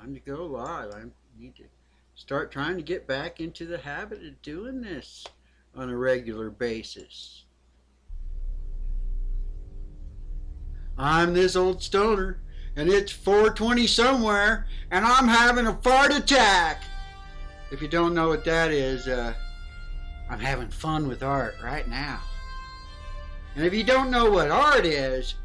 Time to go live. I need to start trying to get back into the habit of doing this on a regular basis. I'm this old stoner, and it's 4:20 somewhere, and I'm having a fart attack. If you don't know what that is, I'm having fun with art right now. And if you don't know what art is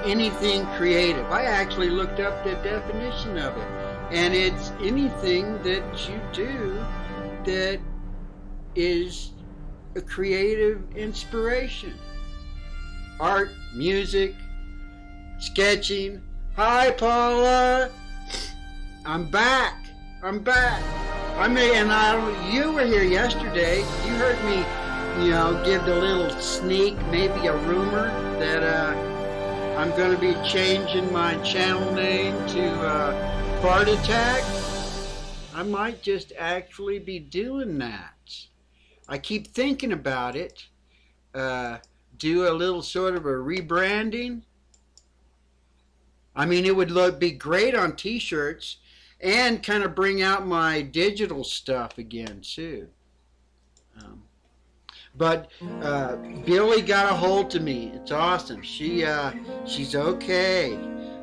anything creative. I actually looked up the definition of it, and it's anything that you do that is a creative inspiration. Art, music, sketching. Hi, Paula. I'm back. You were here yesterday. You heard me, give the little sneak, maybe a rumor that I'm going to be changing my channel name to Fart Attack. I might just actually be doing that. I keep thinking about it. Do a little sort of a rebranding. I mean, it would be great on t-shirts and kind of bring out my digital stuff again too. But Billi got a hold of me. It's awesome. She's okay.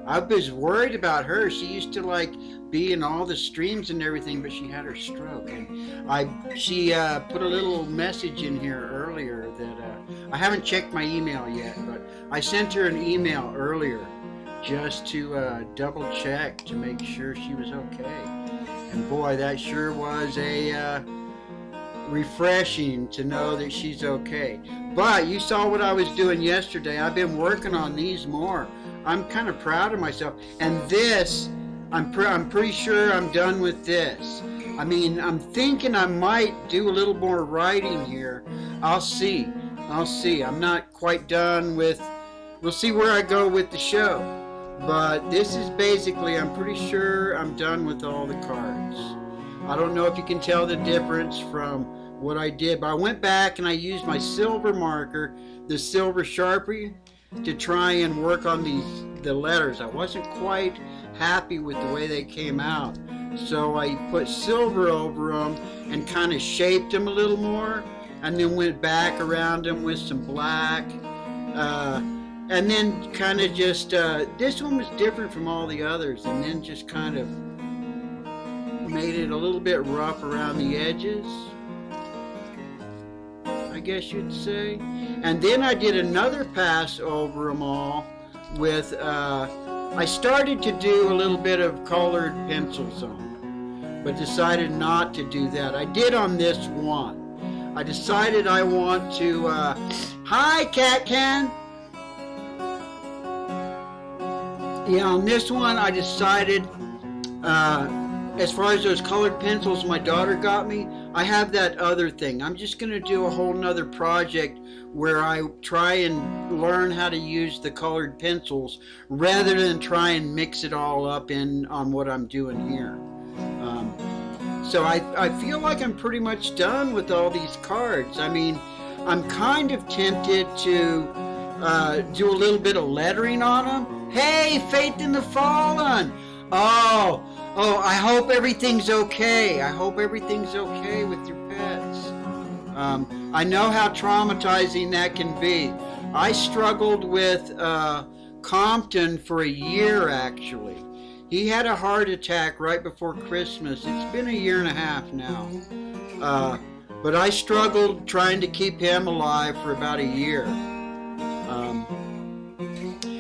I was worried about her. She used to be in all the streams and everything, but she had her stroke. And she put a little message in here earlier that I haven't checked my email yet, but I sent her an email earlier just to double check to make sure she was okay. And boy, that sure was a refreshing to know that she's okay. But you saw what I was doing yesterday. I've been working on these more. I'm kind of proud of myself. And this, I'm pretty sure I'm done with this. I mean, I'm thinking I might do a little more writing here. I'll see. I'm not quite done with, we'll see where I go with the show. But this is basically, I'm pretty sure I'm done with all the cards. I don't know if you can tell the difference from what I did, but I went back and I used my silver marker, the silver Sharpie, to try and work on the letters. I wasn't quite happy with the way they came out, so I put silver over them and kind of shaped them a little more, and then went back around them with some black, and then kind of just this one was different from all the others, and then just kind of made it a little bit rough around the edges, I guess you'd say. And then I did another pass over them all with I started to do a little bit of colored pencils on them, but decided not to do that. I did on this one. I decided I want to hi Cat Can. Yeah, on this one I decided as far as those colored pencils my daughter got me, I have that other thing. I'm just going to do a whole nother project where I try and learn how to use the colored pencils rather than try and mix it all up on what I'm doing here. So I feel like I'm pretty much done with all these cards. I mean, I'm kind of tempted to do a little bit of lettering on them. Hey, Faith in the Fallen! Oh, I hope everything's okay. I hope everything's okay with your pets. I know how traumatizing that can be. I struggled with Compton for a year, actually. He had a heart attack right before Christmas. It's been a year and a half now. But I struggled trying to keep him alive for about a year.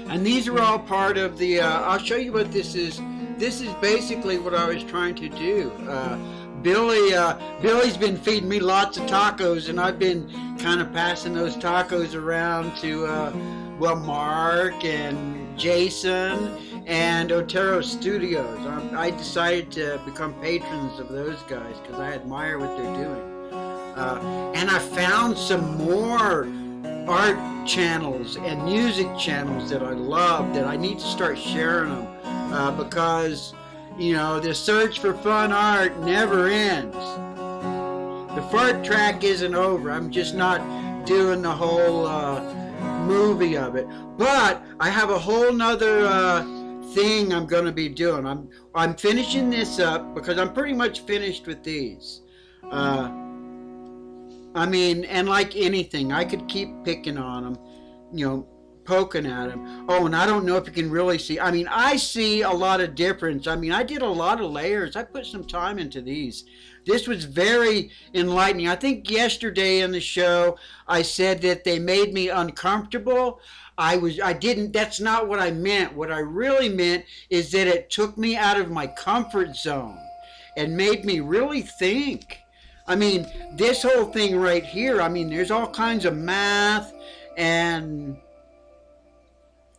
And these are all part of the, I'll show you what this is. This is basically what I was trying to do. Billy's been feeding me lots of tacos, and I've been kind of passing those tacos around to, Mark and Jason and Otero Studios. I decided to become patrons of those guys because I admire what they're doing. And I found some more art channels and music channels that I love that I need to start sharing them. Because, the search for fun art never ends. The fart track isn't over. I'm just not doing the whole movie of it. But I have a whole nother thing I'm going to be doing. I'm finishing this up because I'm pretty much finished with these. I mean, and like anything, I could keep picking on them, poking at them. Oh, and I don't know if you can really see. I mean, I see a lot of difference. I mean, I did a lot of layers. I put some time into these. This was very enlightening. I think yesterday in the show, I said that they made me uncomfortable. That's not what I meant. What I really meant is that it took me out of my comfort zone and made me really think. I mean, this whole thing right here, I mean, there's all kinds of math and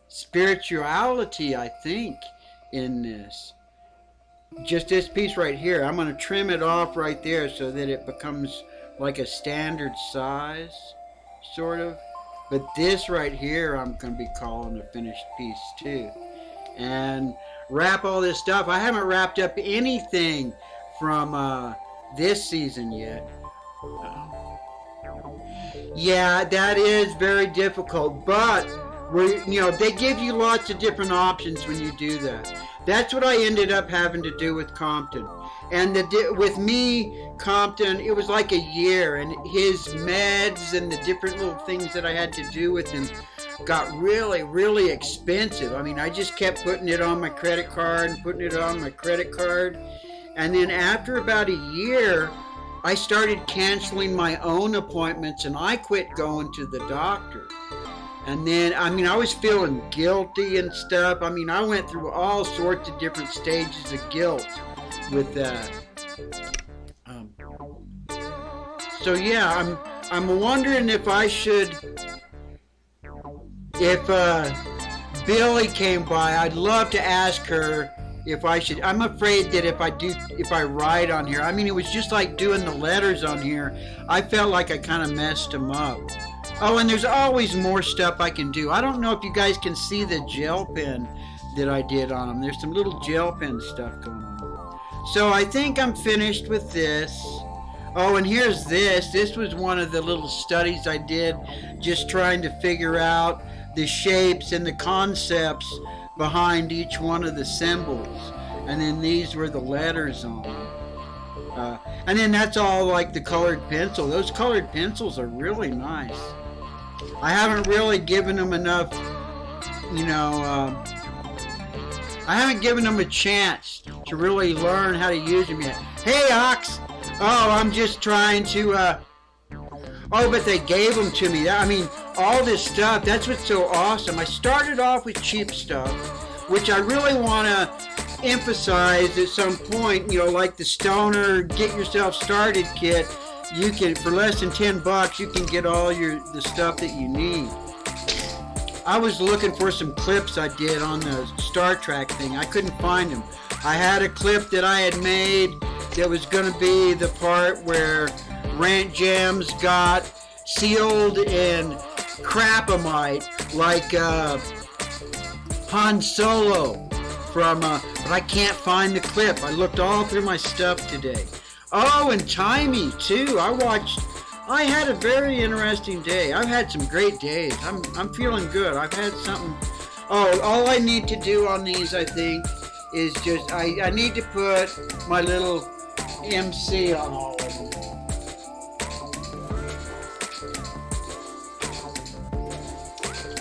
spirituality, I think, in this. Just this piece right here, I'm going to trim it off right there so that it becomes like a standard size, sort of. But this right here, I'm going to be calling a finished piece too. And wrap all this stuff. I haven't wrapped up anything from this season yet. Yeah, that is very difficult, but they give you lots of different options when you do that. That's what I ended up having to do with Compton. And with me, Compton, it was like a year, and his meds and the different little things that I had to do with him got really, really expensive. I mean, I just kept putting it on my credit card and putting it on my credit card. And then after about a year, I started canceling my own appointments, and I quit going to the doctor. And then, I mean, I was feeling guilty and stuff. I mean, I went through all sorts of different stages of guilt with that. So yeah, I'm wondering if I should, if Billi came by, I'd love to ask her if I should. I'm afraid that if I write on here, I mean, it was just like doing the letters on here. I felt like I kind of messed them up. Oh, and there's always more stuff I can do. I don't know if you guys can see the gel pen that I did on them. There's some little gel pen stuff going on. So I think I'm finished with this. Oh, and here's this. This was one of the little studies I did, just trying to figure out the shapes and the concepts behind each one of the symbols. And then these were the letters on them. And then that's all like the colored pencil. Those colored pencils are really nice. I haven't really given them enough, I haven't given them a chance to really learn how to use them yet. Hey, Ox! Oh, I'm just trying to, oh, but they gave them to me. I mean, all this stuff, that's what's so awesome. I started off with cheap stuff, which I really want to emphasize at some point, like the Stoner Get Yourself Started kit. You can, for less than $10, you can get all the stuff that you need. I was looking for some clips I did on the Star Trek thing. I couldn't find them. I had a clip that I had made that was going to be the part where Rant Jams got sealed in crapamite like Han Solo from, but I can't find the clip. I looked all through my stuff today. Oh, and Timey too. I had a very interesting day. I've had some great days. I'm feeling good. I've had something. Oh, all I need to do on these, I think, is just, I need to put my little MC on all of them.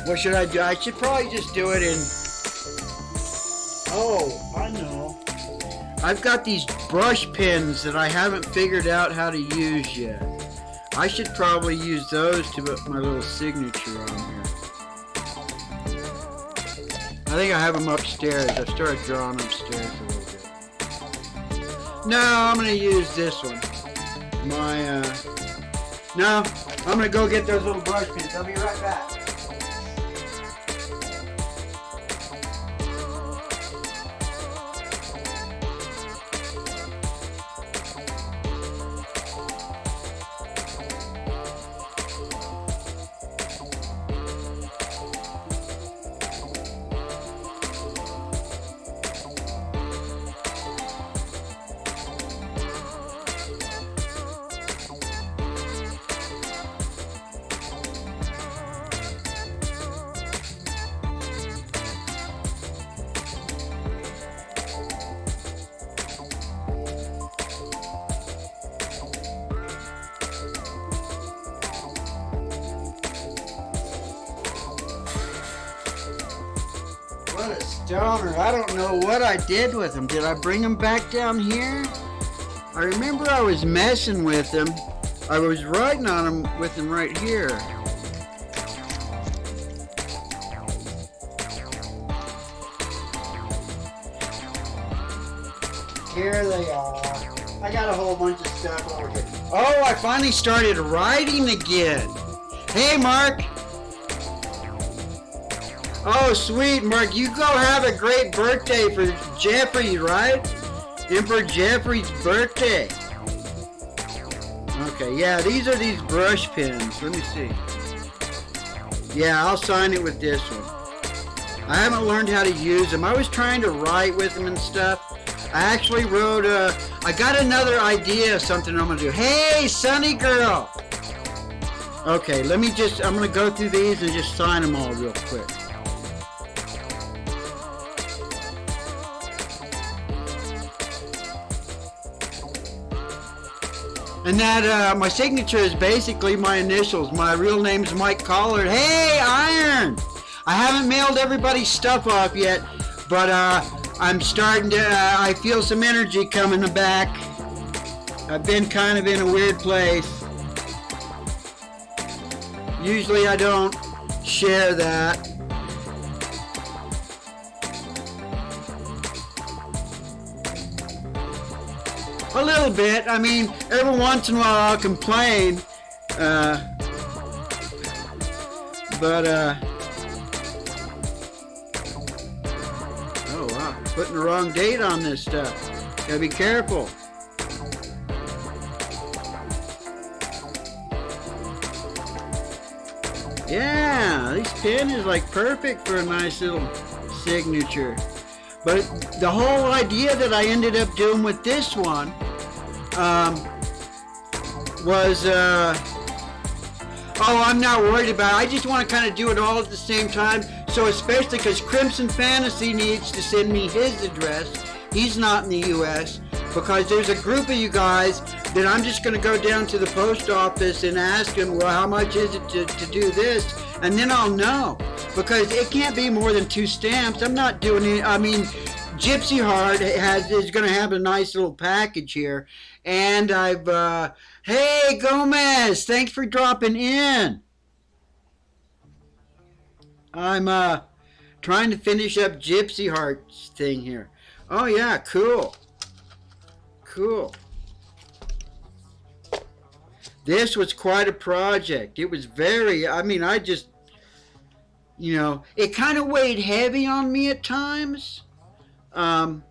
What should I do? I should probably just do it in, oh, I know. I've got these brush pens that I haven't figured out how to use yet. I should probably use those to put my little signature on here. I think I have them upstairs. I started drawing upstairs a little bit. No, I'm going to use this one. No, I'm going to go get those little brush pens. I'll be right back. stoner. I don't know what I did with them. Did I bring them back down here? I remember I was messing with them. I was writing on them with them right here. Here they are. I got a whole bunch of stuff over here. Oh, I finally started writing again. Hey, Mark. Oh, sweet, Mark. You go have a great birthday for Jeffrey, right? Emperor Jeffrey's birthday. Okay, yeah, these are these brush pens. Let me see. Yeah, I'll sign it with this one. I haven't learned how to use them. I was trying to write with them and stuff. I actually wrote I got another idea of something I'm going to do. Hey, Sunny Girl! Okay, I'm going to go through these and just sign them all real quick. And that, my signature is basically my initials. My real name's Mike Collard. Hey, Iron! I haven't mailed everybody's stuff off yet, but, I'm starting to, I feel some energy coming back. I've been kind of in a weird place. Usually I don't share that. A little bit. I mean, every once in a while I'll complain. Oh wow, putting the wrong date on this stuff. Gotta be careful. Yeah, this pen is like perfect for a nice little signature. But the whole idea that I ended up doing with this one was, oh, I'm not worried about it. I just want to kind of do it all at the same time. So especially because Crimson Fantasy needs to send me his address. He's not in the U.S. because there's a group of you guys that I'm just going to go down to the post office and ask them, well, how much is it to do this? And then I'll know. Because it can't be more than 2 stamps. I'm not doing it. I mean, Gypsyheart is going to have a nice little package here. And hey, Gomez, thanks for dropping in. I'm trying to finish up Gypsyheart's thing here. Oh, yeah, cool. Cool. This was quite a project. It was very, I mean, I just, you know, it kind of weighed heavy on me at times. But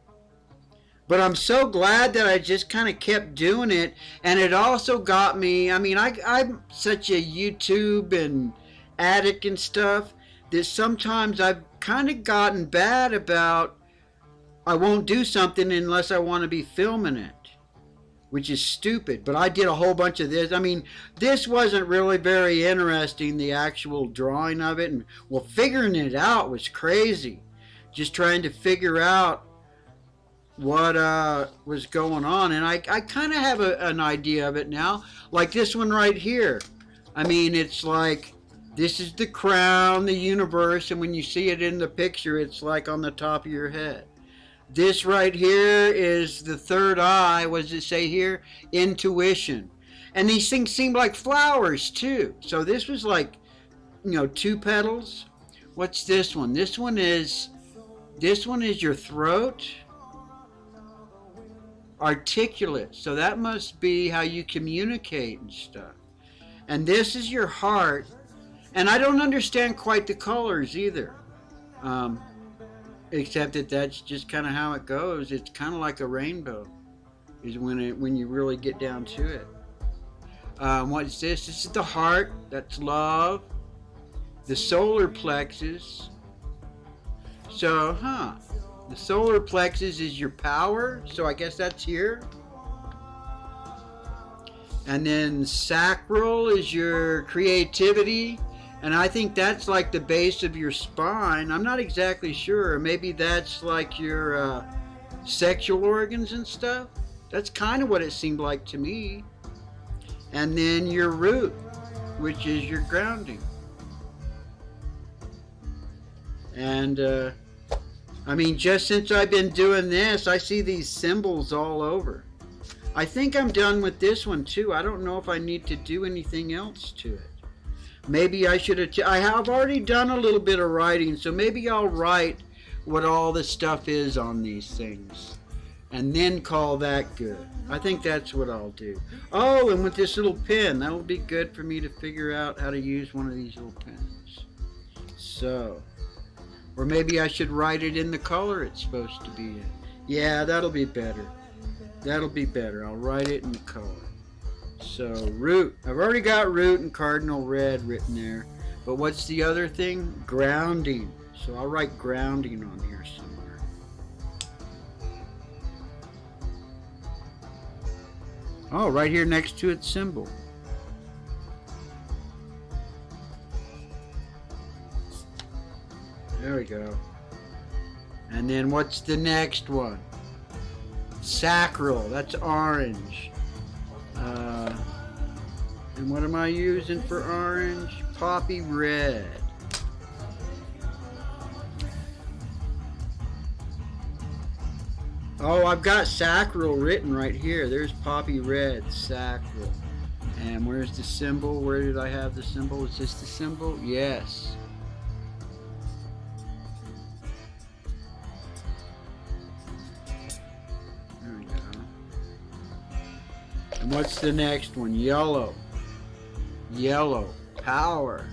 I'm so glad that I just kind of kept doing it. And it also got me, I mean, I'm such a YouTube and addict and stuff that sometimes I've kind of gotten bad about I won't do something unless I want to be filming it, which is stupid. But I did a whole bunch of this. I mean, this wasn't really very interesting, the actual drawing of it. And, well, figuring it out was crazy. Just trying to figure out what was going on. And I kind of have an idea of it now. Like this one right here. I mean, it's like, this is the crown, the universe. And when you see it in the picture, it's like on the top of your head. This right here is the third eye. What does it say here? Intuition. And these things seem like flowers too. So this was like, you know, 2 petals. What's this one? This one is your throat. Articulate. So that must be how you communicate and stuff. And this is your heart. And I don't understand quite the colors either. Except that that's just kind of how it goes. It's kind of like a rainbow, is when you really get down to it. What's this? This is the heart. That's love. The solar plexus. So, the solar plexus is your power. So I guess that's here. And then sacral is your creativity. And I think that's like the base of your spine. I'm not exactly sure. Maybe that's like your sexual organs and stuff. That's kind of what it seemed like to me. And then your root, which is your grounding. And I mean, just since I've been doing this, I see these symbols all over. I think I'm done with this one too. I don't know if I need to do anything else to it. Maybe I should have, I have already done a little bit of writing, so maybe I'll write what all the stuff is on these things and then call that good. I think that's what I'll do. Oh, and with this little pen, that'll be good for me to figure out how to use one of these little pens. So, or maybe I should write it in the color it's supposed to be in. Yeah, that'll be better. That'll be better. I'll write it in the color. So, root. I've already got root and cardinal red written there. But what's the other thing? Grounding. So I'll write grounding on here somewhere. Oh, right here next to its symbol. There we go. And then what's the next one? Sacral. That's orange. And what am I using for orange? Poppy red. Oh, I've got sacral written right here. There's poppy red, sacral. And where's the symbol? Where did I have the symbol? Is this the symbol? Yes. There we go. And what's the next one? Yellow. Yellow. Power.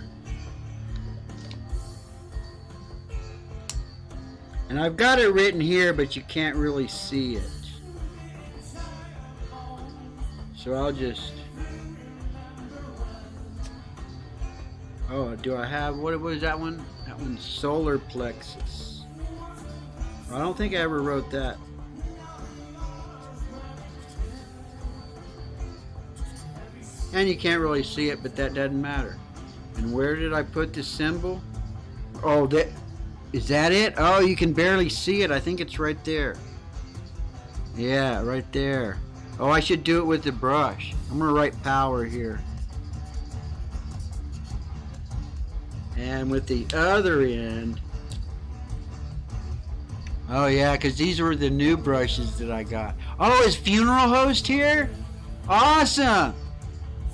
And I've got it written here, but you can't really see it. So I'll just... Oh, do I have... What was that one? That one's solar plexus. I don't think I ever wrote that. And you can't really see it, but that doesn't matter. And where did I put the symbol? Oh, that... Is that it? Oh, you can barely see it. I think it's right there. Yeah, right there. Oh, I should do it with the brush. I'm going to write power here. And with the other end... Oh, yeah, because these were the new brushes that I got. Oh, is Funeral Host here? Awesome!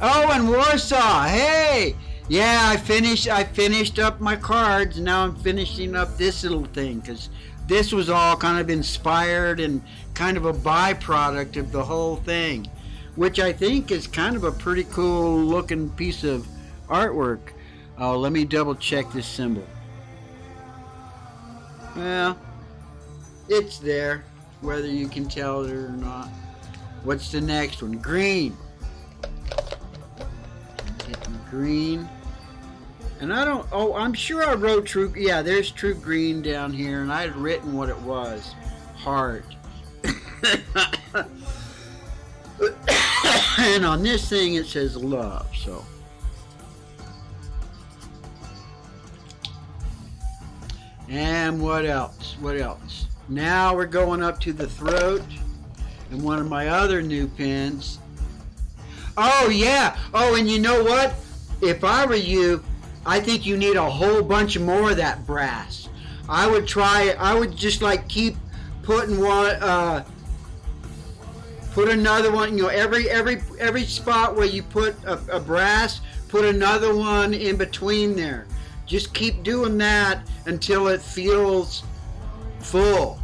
Oh, and Warsaw. Hey! Yeah, I finished up my cards, and now I'm finishing up this little thing, because this was all kind of inspired and kind of a byproduct of the whole thing, which I think is kind of a pretty cool looking piece of artwork. Oh, let me double check this symbol. Well, it's there, whether you can tell it or not. What's the next one? Green. Getting green. And I don't, oh, I'm sure I wrote true, yeah, there's true green down here, and I had written what it was. Heart. And on this thing it says love, so. And what else? What else? Now we're going up to the throat, and one of my other new pens. Oh, yeah. Oh, and you know what? If I were you, I think you need a whole bunch more of that brass. I would just like keep putting one, put another one, you know, every spot where you put a brass, put another one in between there. Just keep doing that until it feels full.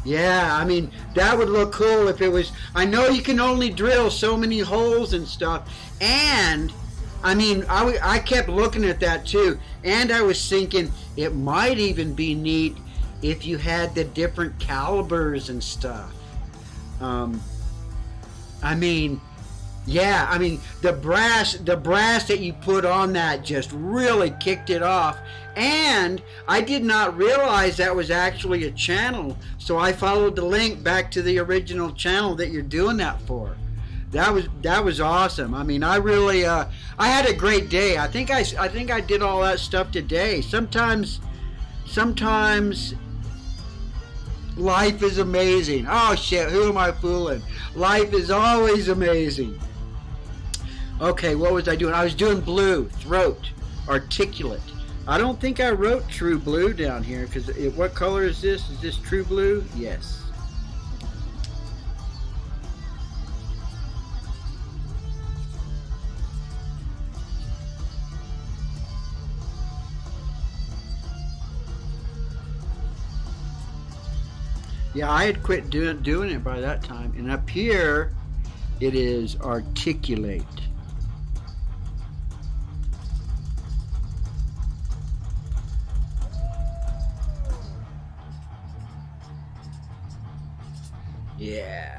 Yeah, I mean, that would look cool if it was, I know you can only drill so many holes and stuff, and I mean, I kept looking at that too, and I was thinking it might even be neat if you had the different calibers and stuff. I mean, yeah, I mean, the brass that you put on that just really kicked it off, and I did not realize that was actually a channel, so I followed the link back to the original channel that you're doing that for. That was awesome. I mean, I really I had a great day. I think I did all that stuff today. Sometimes life is amazing. Oh shit, who am I fooling? Life is always amazing. Okay, what was I doing? I was doing blue, throat, articulate. I don't think I wrote true blue down here, because what color is this? Is this true blue? Yes. Yeah, I had quit doing it by that time. And up here, it is articulate. Yeah.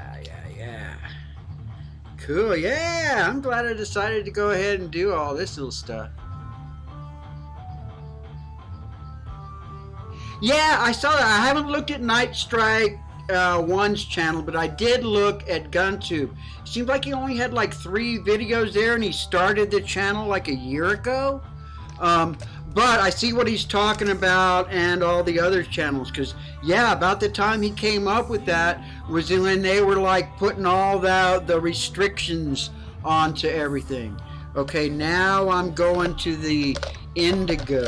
Cool, yeah. I'm glad I decided to go ahead and do all this little stuff. Yeah, I saw that. I haven't looked at Night Strike 1's channel, but I did look at GunTube. Seems like he only had like 3 videos there, and he started the channel like a year ago. But I see what he's talking about and all the other channels, because yeah, about the time he came up with that was when they were like putting all the restrictions onto everything. Okay, now I'm going to the indigo,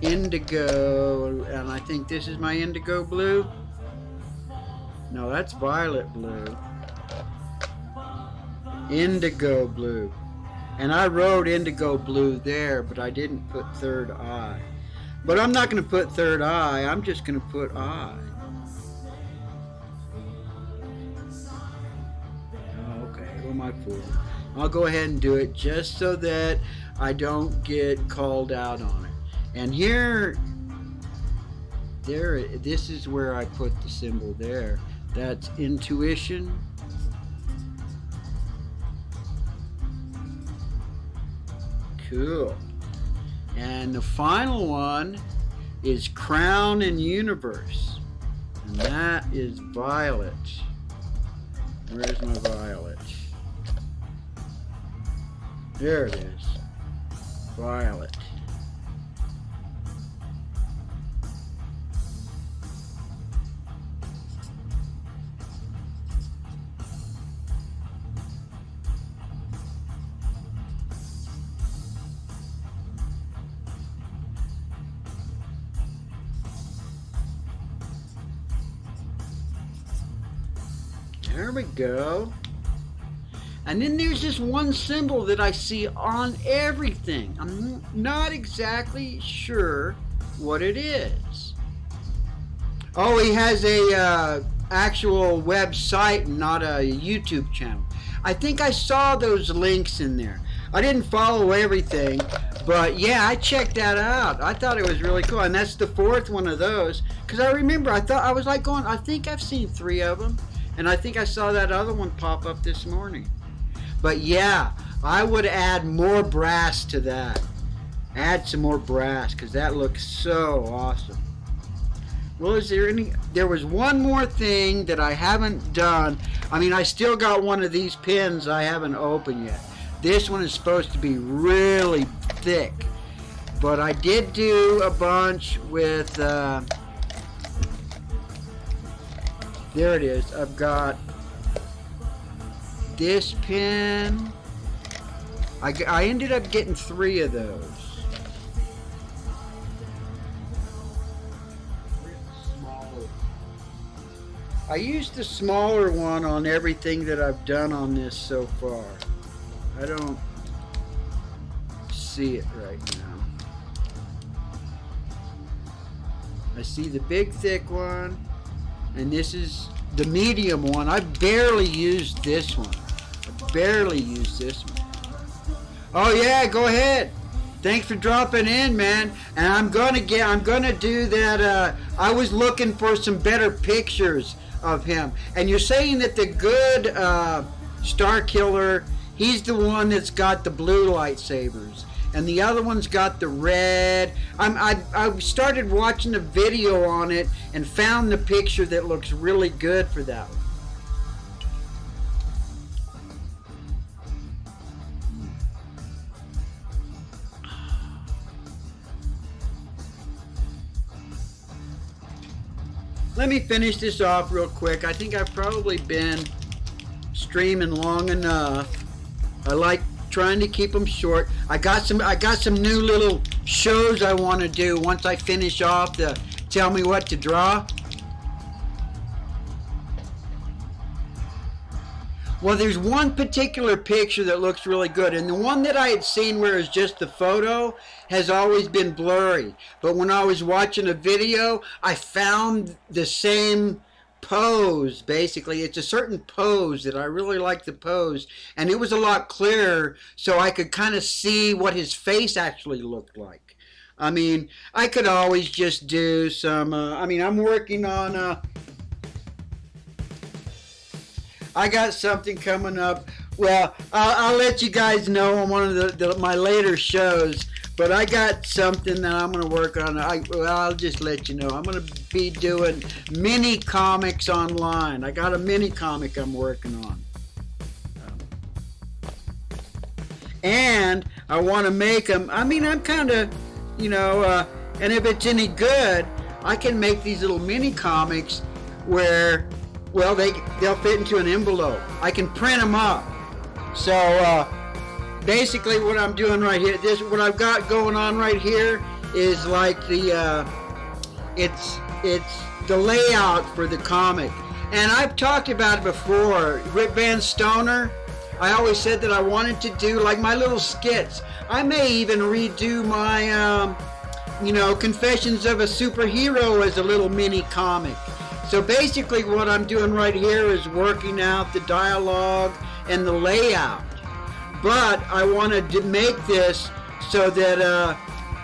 and I think this is my indigo blue. No, that's violet blue. Indigo blue. And I wrote indigo blue there, but I didn't put third eye. But I'm not going to put third eye. I'm just going to put eye. Oh, okay, what am I for? I'll go ahead and do it just so that I don't get called out on it. And here, this is where I put the symbol there. That's intuition. Cool. And the final one is Crown and Universe. And that is violet. Where's my violet? There it is. Violet. There we go. And then there's this one symbol that I see on everything. I'm not exactly sure what it is. Oh, he has a actual website, not a YouTube channel. I think I saw those links in there. I didn't follow everything, but yeah, I checked that out. I thought it was really cool, and that's the 4th one of those. Because I remember, I was like going, I think I've seen 3 of them. And I think I saw that other one pop up this morning. But yeah, I would add more brass to that. Add some more brass, because that looks so awesome. Well, there was one more thing that I haven't done. I mean, I still got one of these pins I haven't opened yet. This one is supposed to be really thick. But I did do a bunch with... there it is. I've got this pin. I ended up getting 3 of those. I used the smaller one on everything that I've done on this so far. I don't see it right now. I see the big thick one. And this is the medium one. I barely used this one. Oh yeah, go ahead. Thanks for dropping in, man. And I'm gonna do that. I was looking for some better pictures of him. And you're saying that the good Star Killer, he's the one that's got the blue lightsabers. And the other one's got the red. I started watching a video on it and found the picture that looks really good for that one. Let me finish this off real quick. I think I've probably been streaming long enough. I like trying to keep them short. I got some new little shows I want to do once I finish off the Tell Me What to Draw. Well, there's one particular picture that looks really good, and the one that I had seen where it's just the photo has always been blurry. But when I was watching a video, I found the same pose. Basically, it's a certain pose that I really like the pose, and it was a lot clearer, so I could kind of see what his face actually looked like. I mean, I could always just do some, I'm working on I got something coming up. Well, I'll let you guys know on one of my later shows. But I got something that I'm going to work on. I'll just let you know. I'm going to be doing mini comics online. I got a mini comic I'm working on. And I want to make them. I'm kind of, and if it's any good, I can make these little mini comics where, well, they'll fit into an envelope. I can print them up. So basically, what I'm doing right here, what I've got going on right here is like it's the layout for the comic. And I've talked about it before. Rick Van Stoner, I always said that I wanted to do like my little skits. I may even redo my, Confessions of a Superhero as a little mini comic. So basically what I'm doing right here is working out the dialogue and the layout. But I want to make this so that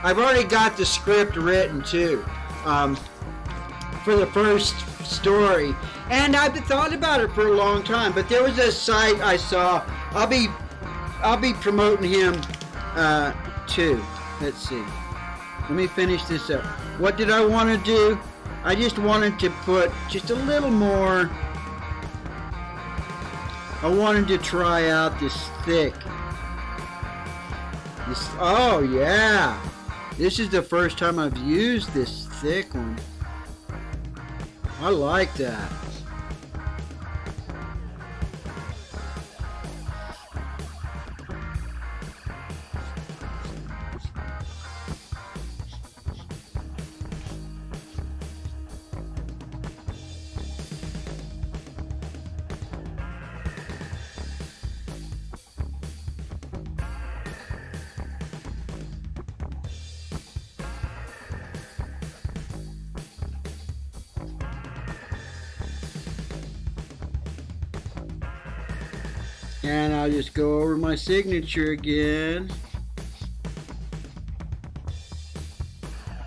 I've already got the script written too for the first story. And I've thought about it for a long time. But there was a site I saw. I'll be promoting him too. Let's see. Let me finish this up. What did I want to do? I just wanted to put just a little more. I wanted to try out this thick. Oh yeah. This is the first time I've used this thick one. I like that. And I'll just go over my signature again.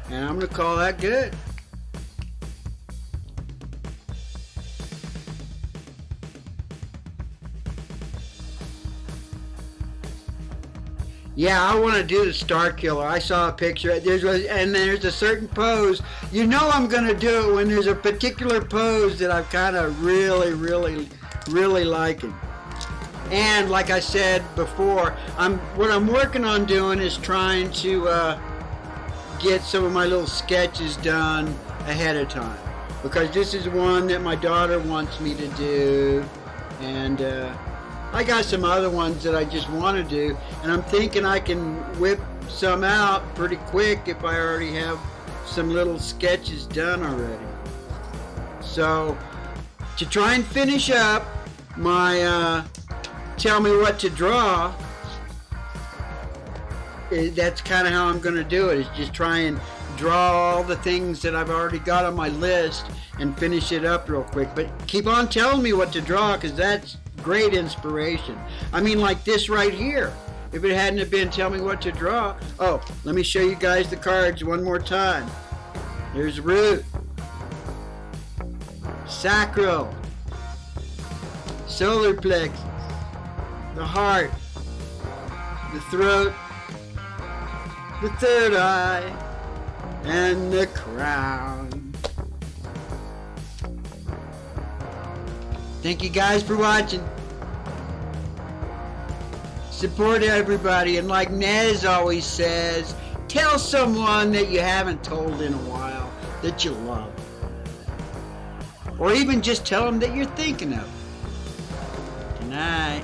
And I'm going to call that good. Yeah, I want to do the Star Killer. I saw a picture. And there's a certain pose. You know I'm going to do it when there's a particular pose that I'm kind of really liking. And like I said before, what I'm working on doing is trying to get some of my little sketches done ahead of time, because this is one that my daughter wants me to do, and I got some other ones that I just want to do, and I'm thinking I can whip some out pretty quick if I already have some little sketches done already. So to try and finish up my Tell Me What to Draw, that's kind of how I'm going to do it, is just try and draw all the things that I've already got on my list and finish it up real quick. But keep on telling me what to draw, because that's great inspiration. I mean, like this right here. If it hadn't have been Tell Me What to Draw. Oh, let me show you guys the cards one more time. There's root, sacral, solar plexus, the heart, the throat, the third eye, and the crown. Thank you guys for watching. Support everybody, and like Nez always says, tell someone that you haven't told in a while that you love. Or even just tell them that you're thinking of. Good night.